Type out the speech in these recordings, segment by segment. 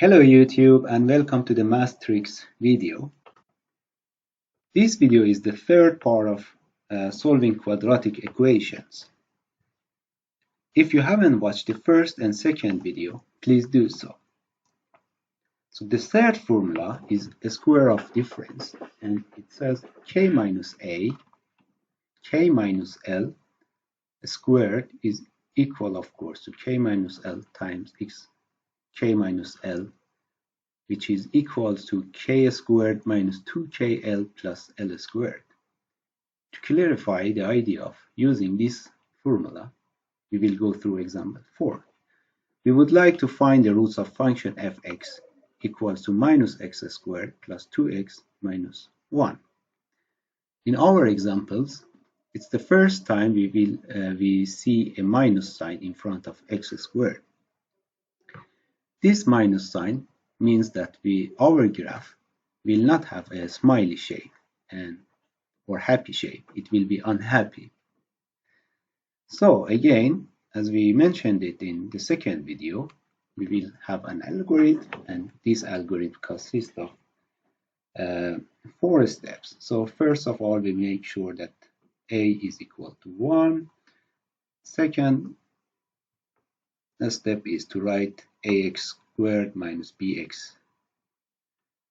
Hello YouTube and welcome to the Math Tricks video. This video is the third part of solving quadratic equations. If you haven't watched the first and second video, please do so. So the third formula is a square of difference, and it says k minus a, k minus l squared is equal, of course, to k minus l times x k minus l, which is equals to k squared minus 2kl plus l squared. To clarify the idea of using this formula, we will go through example 4. We would like to find the roots of function fx equals to minus x squared plus 2x minus 1. In our examples, it's the first time we see a minus sign in front of x squared. This minus sign means that our graph will not have a smiley shape or happy shape. It will be unhappy. So again, as we mentioned it in the second video, we will have an algorithm, and this algorithm consists of 4 steps. So first of all, we make sure that a is equal to 1. Second step is to write ax squared minus bx.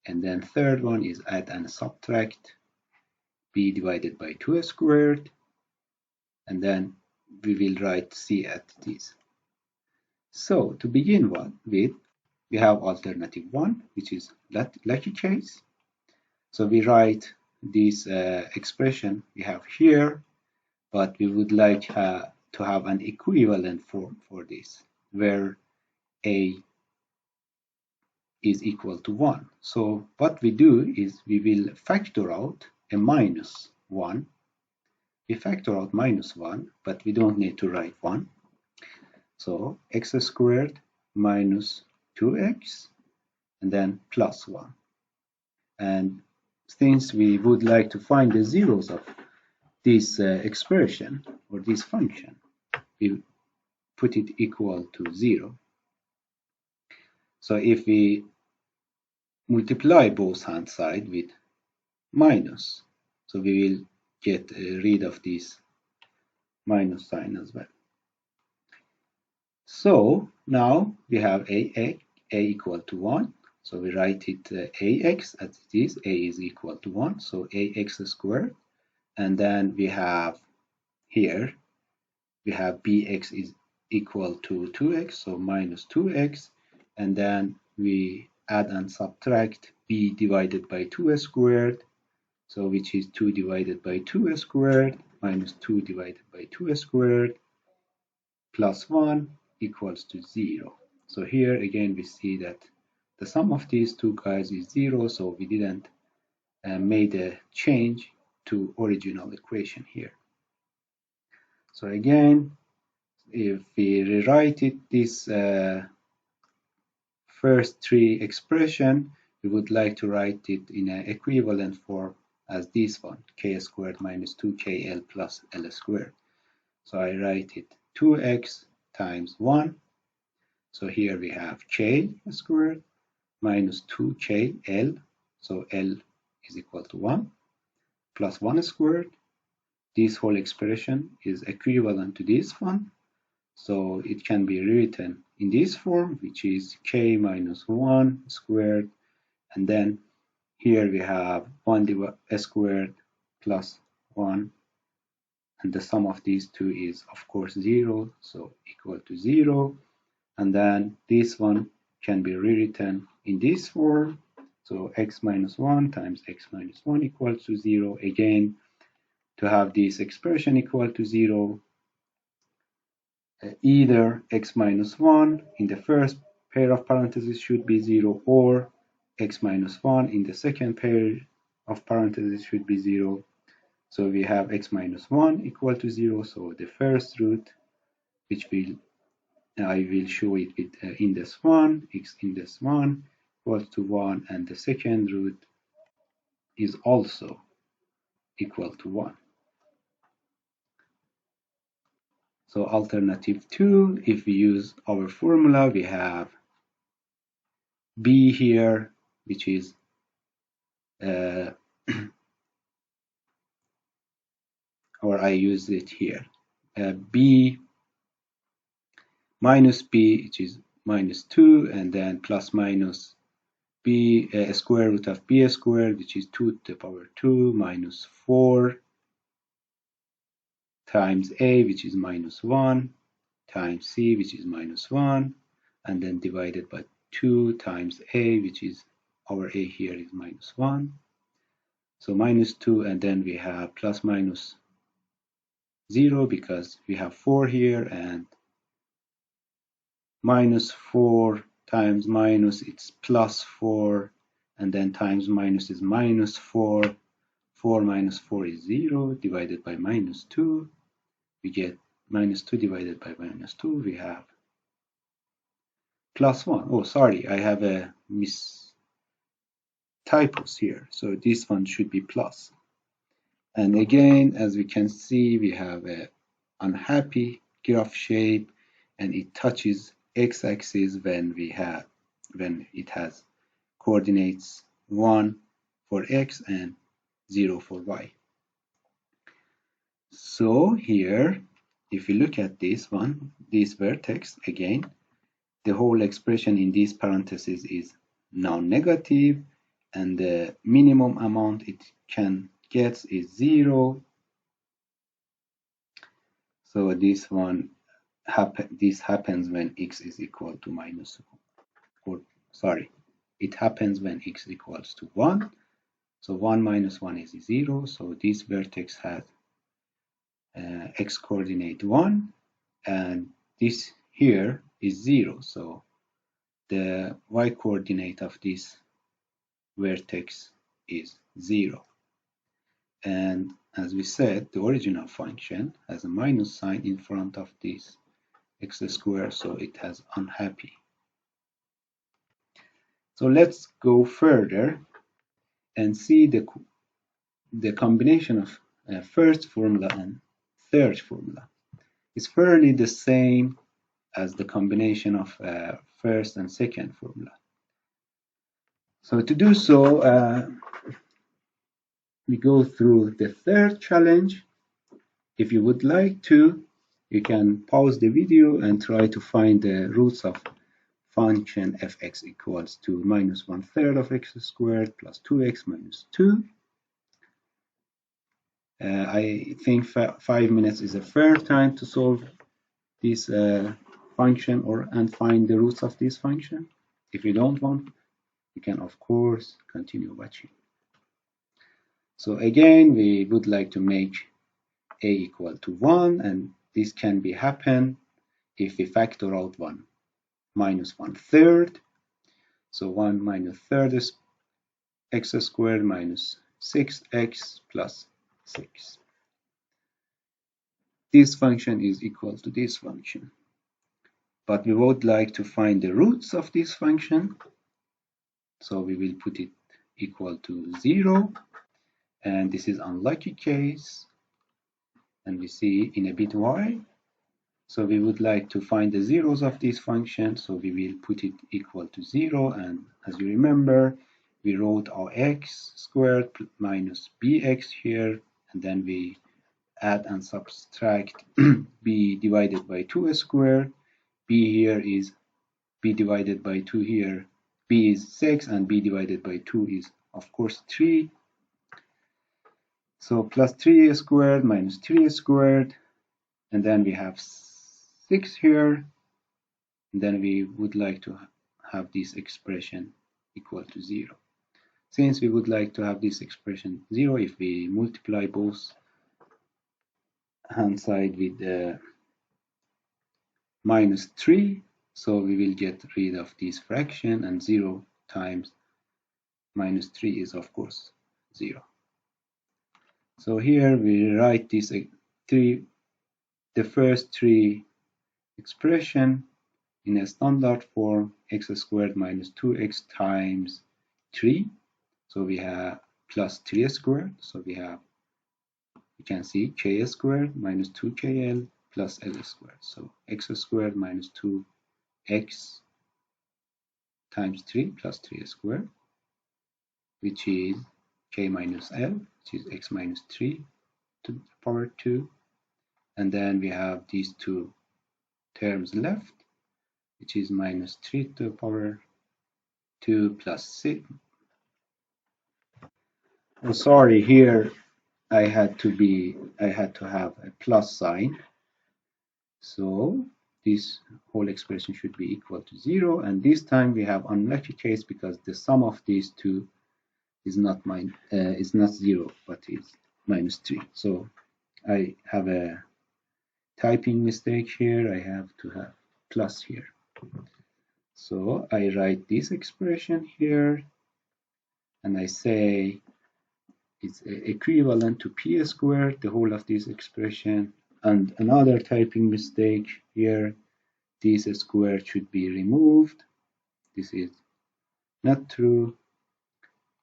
And then third one is add and subtract b divided by 2 squared. And then we will write c at this. So to begin with, we have alternative 1, which is lucky case. So we write this expression we have here, but we would like to have an equivalent form for this, where a is equal to 1. So what we do is we will factor out a minus 1. We factor out minus 1, but we don't need to write 1. So x squared minus 2x and then plus 1. And since we would like to find the zeros of this expression or this function, we put it equal to 0. So if we multiply both hand side with minus, so we will get rid of this minus sign as well. So now we have a equal to 1. So we write it ax as it is. A is equal to 1. So ax squared. And then we have here, we have bx is equal to 2x. So minus 2x. And then we add and subtract b divided by 2 squared. So which is 2 divided by 2 squared minus 2 divided by 2 squared plus 1 equals to 0. So here again we see that the sum of these two guys is 0, so we didn't made a change to original equation here. So again, if we rewrite it, this first three expression, we would like to write it in an equivalent form as this one, k squared minus 2kl plus l squared. So I write it 2x times 1. So here we have k squared minus 2kl. So l is equal to 1 plus 1 squared. This whole expression is equivalent to this one. So it can be rewritten in this form, which is k minus 1 squared. And then here we have 1 squared plus 1. And the sum of these two is, of course, 0. So equal to 0. And then this one can be rewritten in this form. So x minus 1 times x minus 1 equals to 0. Again, to have this expression equal to 0, either x minus 1 in the first pair of parentheses should be 0, or x minus 1 in the second pair of parentheses should be 0. So we have x minus 1 equal to 0. So the first root, which I will show it with index 1, x index 1 equals to 1, and the second root is also equal to 1. So alternative 2, if we use our formula, we have b here, which is or I use it here, b minus b, which is minus 2, and then plus minus b square root of b squared, which is 2 to the power 2 minus 4 times a, which is minus 1, times c, which is minus 1, and then divided by 2 times a, which is our a here is minus 1. So minus 2, and then we have plus minus 0 because we have 4 here, and minus 4 times minus, it's plus 4, and then times minus is minus 4. 4 minus 4 is 0, divided by minus 2. We get minus 2 divided by minus 2. We have plus 1. Oh, sorry, I have a typos here. So this one should be plus. And again, as we can see, we have a unhappy graph shape, and it touches x-axis when it has coordinates 1 for x and 0 for y. So here, if we look at this one, this vertex again, the whole expression in these parentheses is non-negative, and the minimum amount it can get is 0. So this one this happens when x is equal to minus, or sorry, it happens when x equals to 1. So 1 minus 1 is 0. So this vertex has x coordinate 1, and this here is 0. So the y coordinate of this vertex is 0. And as we said, the original function has a minus sign in front of this x squared, so it has unhappy. So let's go further and see the combination of first formula and third formula. It's fairly the same as the combination of first and second formula. So to do so, we go through the third challenge. If you would like to, you can pause the video and try to find the roots of function fx equals to minus 1/3 of x squared plus 2x minus 2. I think 5 minutes is a fair time to solve this function and find the roots of this function. If you don't want, you can of course continue watching. So again, we would like to make a equal to 1, and this can be happen if we factor out 1 minus 1/3. So 1 minus 3rd is x squared minus 6x plus 6. This function is equal to this function. But we would like to find the roots of this function. So we will put it equal to 0. And this is unlucky case. And we see in a bit why. So we would like to find the zeros of this function. So we will put it equal to 0. And as you remember, we wrote our x squared minus bx here. And then we add and subtract b divided by 2 squared. B here is b divided by 2 here. B is 6 and b divided by 2 is of course 3. So plus 3 squared minus 3 squared, and then we have 6 here, and then we would like to have this expression equal to 0. Since we would like to have this expression 0, if we multiply both hand side with minus 3, so we will get rid of this fraction, and 0 times minus 3 is of course 0. So here we write this the first 3 expression in a standard form, x squared minus 2x times 3. So we have plus 3 squared. So we have, you can see k squared minus 2kl plus l squared. So x squared minus 2x times 3 plus 3 squared, which is k minus l, which is x minus 3 to the power 2. And then we have these two terms left, which is minus 3 to the power 2 plus 6. Oh, sorry, here I had to have a plus sign. So this whole expression should be equal to 0. And this time we have unlucky case because the sum of these two is not 0, but is minus 3. So I have a typing mistake here. I have to have plus here. So I write this expression here, and I say it's equivalent to p squared, the whole of this expression. And another typing mistake here, this square should be removed. This is not true.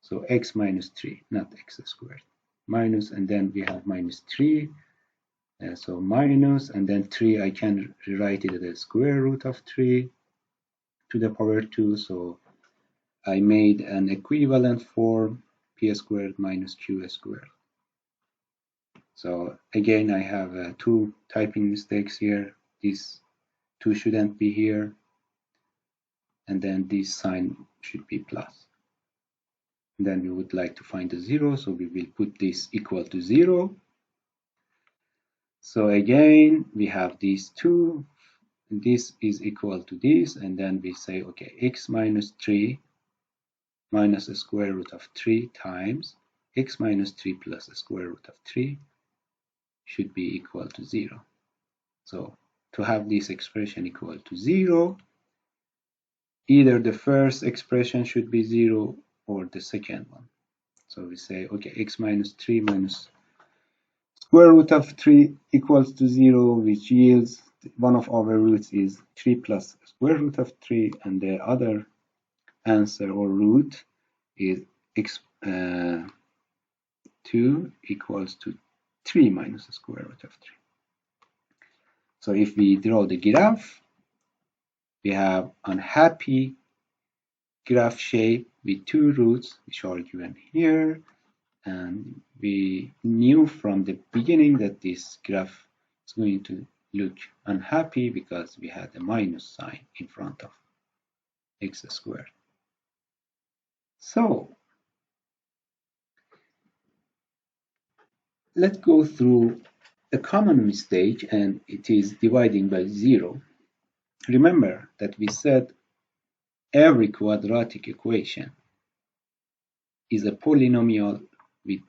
So x minus 3, not x squared. Minus, and then we have minus 3. So minus, and then 3, I can rewrite it as the square root of 3 to the power 2. So I made an equivalent form, p squared minus q squared. So again, I have two typing mistakes here. This 2 shouldn't be here. And then this sign should be plus. And then we would like to find the 0, so we will put this equal to 0. So again, we have these two. This is equal to this, and then we say, okay, x minus 3 minus the square root of 3 times x minus 3 plus the square root of 3 should be equal to 0. So to have this expression equal to 0, either the first expression should be 0 or the second one. So we say, okay, x minus 3 minus square root of 3 equals to 0, which yields one of our roots is 3 plus square root of 3, and the other answer or root is x 2 equals to 3 minus the square root of 3. So if we draw the graph, we have unhappy graph shape with two roots, which are given here. And we knew from the beginning that this graph is going to look unhappy because we had a minus sign in front of x squared. So let's go through a common mistake, and it is dividing by 0. Remember that we said every quadratic equation is a polynomial with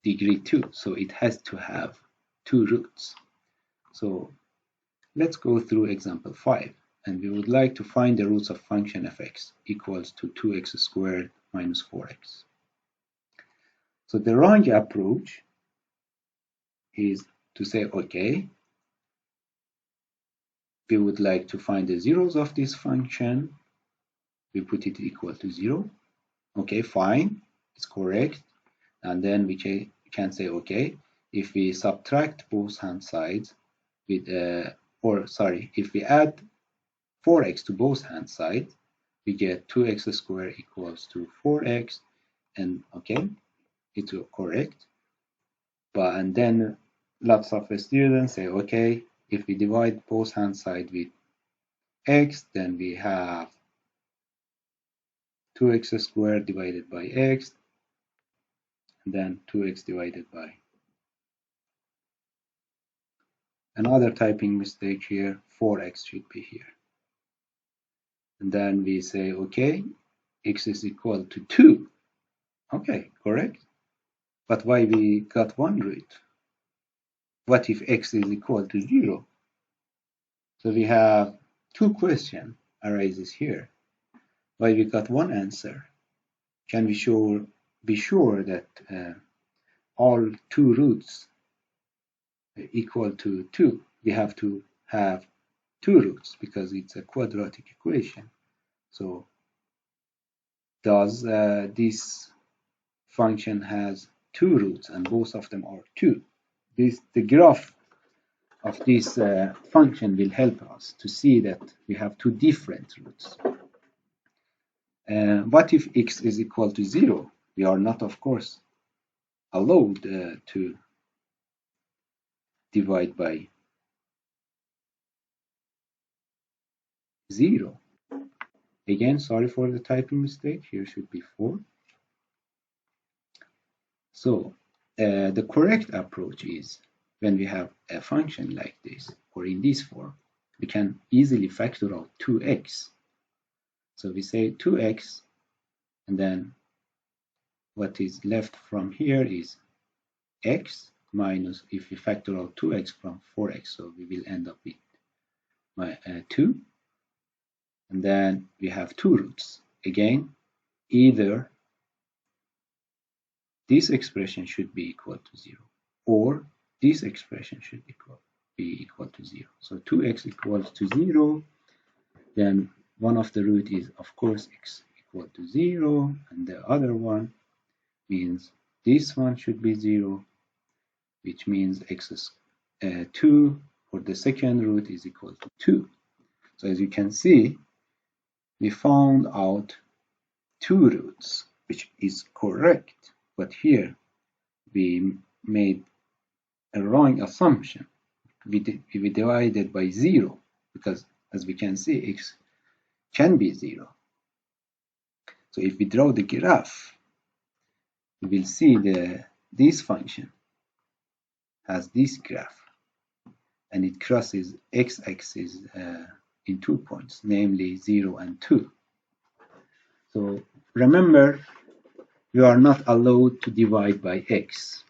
degree 2, so it has to have two roots. So let's go through example 5, and we would like to find the roots of function f(x) equals to 2x squared minus 4x. So the wrong approach is to say, okay, we would like to find the zeros of this function. We put it equal to 0. Okay, fine, it's correct. And then we can say, okay, if we subtract both hand sides with, if we add 4x to both hand sides, we get 2x squared equals to 4x, and okay, it's correct. And then lots of students say, okay, if we divide both hand sides with x, then we have 2x squared divided by x, and then 2x divided by. Another typing mistake here, 4x should be here. And then we say, okay, x is equal to 2. Okay, correct. But why we got one root? What if x is equal to 0? So we have two questions arises here. Why we got one answer? Can we be sure that all two roots equal to 2? We have to have two roots because it's a quadratic equation. So does this function has two roots and both of them are 2? The graph of this function will help us to see that we have two different roots. What if x is equal to 0? We are not, of course, allowed to divide by 0. Again, sorry for the typing mistake. Here should be 4. So the correct approach is when we have a function like this, or in this form, we can easily factor out 2x. So we say 2x, and then what is left from here is x minus, if we factor out 2x from 4x, so we will end up with 2. And then we have two roots. Again, either this expression should be equal to 0, or this expression should be equal to 0. So 2x equals to 0, then one of the root is, of course, x equal to 0, and the other one means this one should be 0, which means x is 2 for the second root is equal to 2. So as you can see, we found out two roots, which is correct, but here we made a wrong assumption. We divided by 0, because as we can see, x can be 0. So if we draw the graph, we will see this function has this graph, and it crosses x-axis in 2 points, namely 0 and 2. So remember, we are not allowed to divide by x,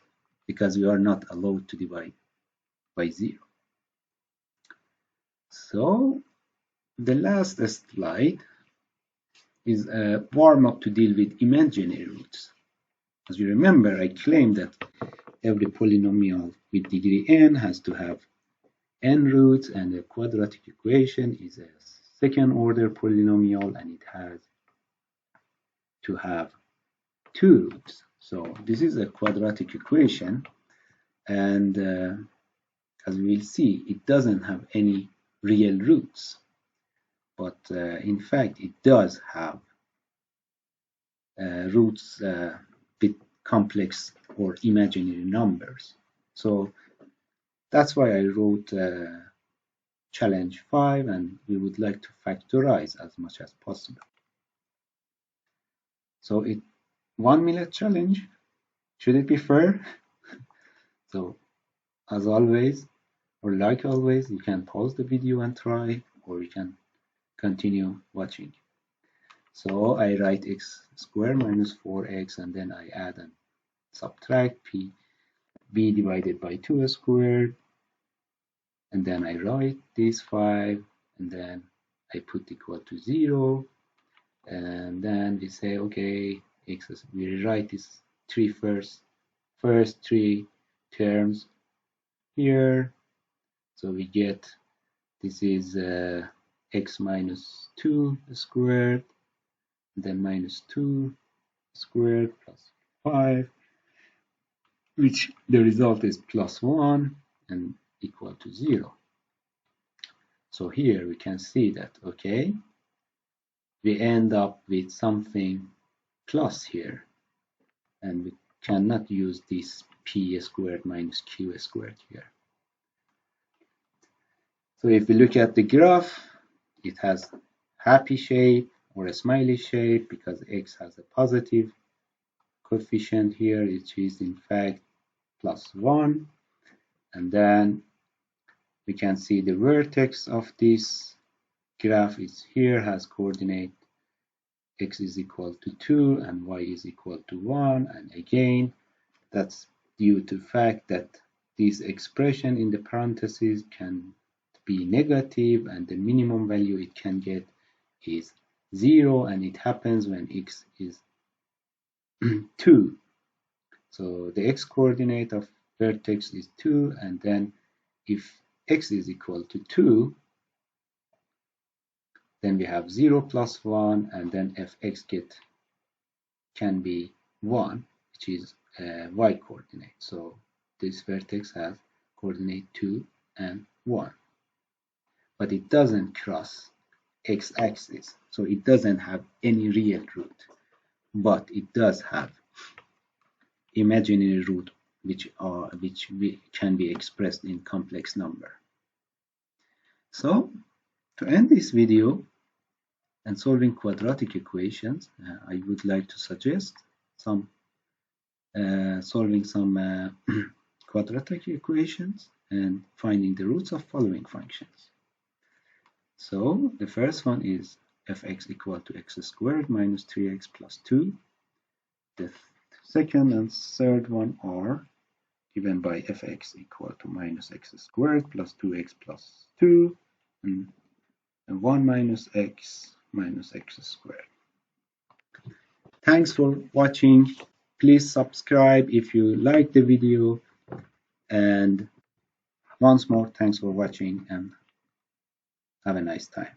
because we are not allowed to divide by 0. So the last slide is a warm-up to deal with imaginary roots. As you remember, I claimed that every polynomial with degree n has to have n roots, and a quadratic equation is a second-order polynomial, and it has to have two roots. So this is a quadratic equation, and as we will see, it doesn't have any real roots, but in fact it does have roots with complex or imaginary numbers. So that's why I wrote challenge 5, and we would like to factorize as much as possible. So 1 minute challenge, should it be fair? So as always, or like always, you can pause the video and try, or you can continue watching. So I write x squared minus 4x, and then I add and subtract b divided by 2 squared, and then I write this 5, and then I put equal to 0, and then we say, okay, we rewrite this first three terms here. So we get, this is x minus 2 squared, then minus 2 squared plus 5, which the result is plus 1 and equal to 0. So here we can see that, okay, we end up with something plus here, and we cannot use this p squared minus q squared here. So if we look at the graph, it has happy shape or a smiley shape because x has a positive coefficient here, which is in fact plus 1. And then we can see the vertex of this graph is here, has coordinate x is equal to 2 and y is equal to 1. And again, that's due to the fact that this expression in the parentheses can be negative, and the minimum value it can get is 0, and it happens when x is 2. So the x coordinate of vertex is 2, and then if x is equal to 2, then we have 0 plus 1, and then fx can be 1, which is y coordinate. So this vertex has coordinate 2 and 1. But it doesn't cross x-axis, so it doesn't have any real root, but it does have imaginary root which can be expressed in complex number. So to end this video and solving quadratic equations, I would like to suggest solving some quadratic equations and finding the roots of following functions. So the first one is fx equal to x squared minus 3x plus 2. The second and third one are given by fx equal to minus x squared plus 2x plus 2 and 1 minus x squared. Thanks for watching. Please subscribe if you like the video, and once more thanks for watching and have a nice time.